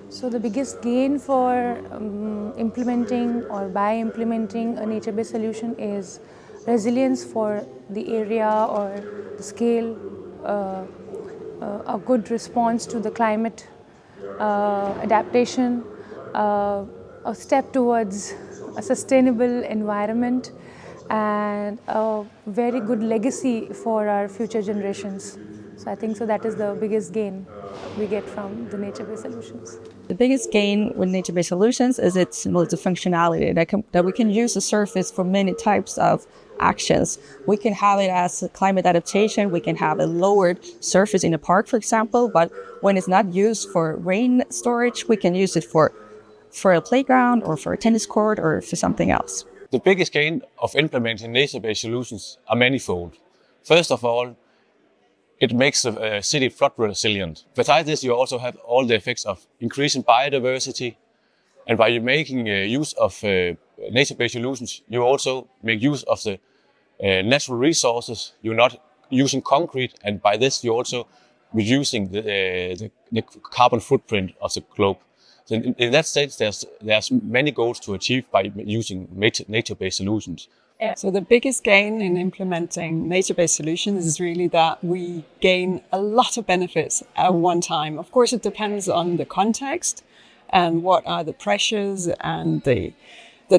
So the biggest gain for implementing or by implementing a nature-based solution is resilience for the area or the scale, a good response to the climate adaptation, a step towards a sustainable environment, and a very good legacy for our future generations. So I think that is the biggest gain we get from the nature-based solutions. The biggest gain with nature-based solutions is its multifunctionality, that we can use the surface for many types of actions. We can have it as a climate adaptation, we can have a lowered surface in a park, for example, but when it's not used for rain storage, we can use it for a playground or for a tennis court or for something else. The biggest gain of implementing nature-based solutions are manifold. First of all, it makes the city flood resilient. Besides this, you also have all the effects of increasing biodiversity. And by making use of nature-based solutions, you also make use of the natural resources. You're not using concrete, and by this, you're also reducing the carbon footprint of the globe. So in that sense, there's many goals to achieve by using nature-based solutions. So the biggest gain in implementing nature-based solutions is really that we gain a lot of benefits at one time. Of course, it depends on the context and what are the pressures and the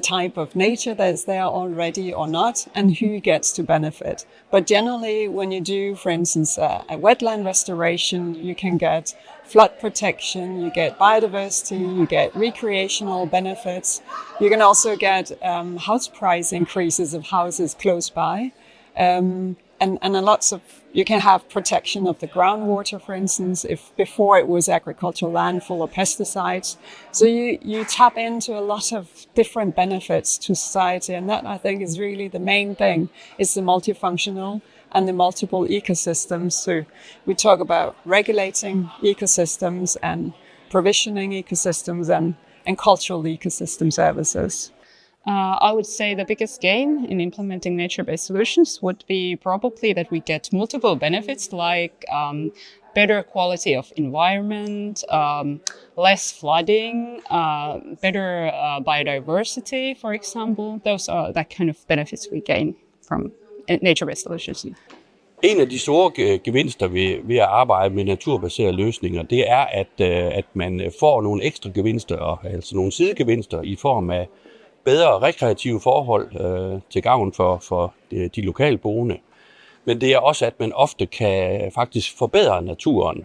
type of nature that's there already or not, and who gets to benefit. But generally, when you do, for instance, a wetland restoration, you can get flood protection, you get biodiversity, you get recreational benefits. You can also get house price increases of houses close by. You can have protection of the groundwater, for instance, if before it was agricultural land full of pesticides. So you tap into a lot of different benefits to society, and that I think is really the main thing, is the multifunctional and the multiple ecosystems. So we talk about regulating ecosystems and provisioning ecosystems and cultural ecosystem services. I would say the biggest gain in implementing nature-based solutions would be probably that we get multiple benefits, like better quality of environment, less flooding, better biodiversity, for example. Those are the kind of benefits we gain from nature-based solutions. En af de store gevinster ved at arbejde med naturbaserede løsninger, det er, at man får nogle ekstra gevinster, altså nogle sidegevinster i form af bedre rekreative forhold til gavn for de lokalboende. Men det er også, at man ofte kan faktisk forbedre naturen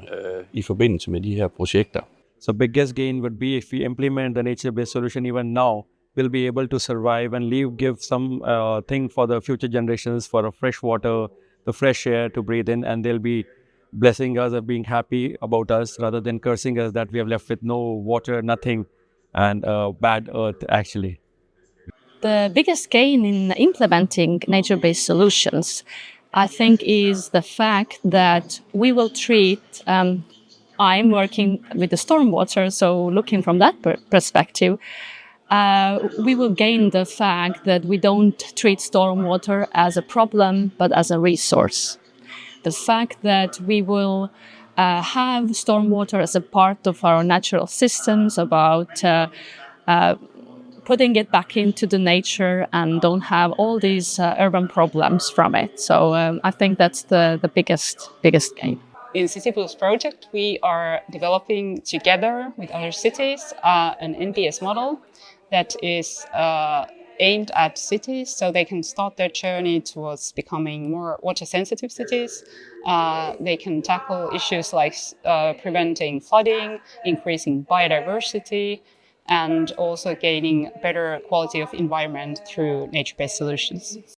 i forbindelse med de her projekter. So biggest gain would be if we implement the nature-based solution even now, we'll be able to survive and give some thing for the future generations, for the fresh water, the fresh air to breathe in, and they'll be blessing us and being happy about us rather than cursing us that we have left with no water, nothing, and bad earth actually. The biggest gain in implementing nature-based solutions, I think, is the fact that we will treat, I'm working with the stormwater, so looking from that perspective, we will gain the fact that we don't treat stormwater as a problem, but as a resource. The fact that we will have stormwater as a part of our natural systems, about putting it back into the nature and don't have all these urban problems from it. So I think that's the biggest gain. In City Plus project, we are developing together with other cities an NPS model that is aimed at cities so they can start their journey towards becoming more water-sensitive cities. They can tackle issues like preventing flooding, increasing biodiversity, and also gaining better quality of environment through nature-based solutions.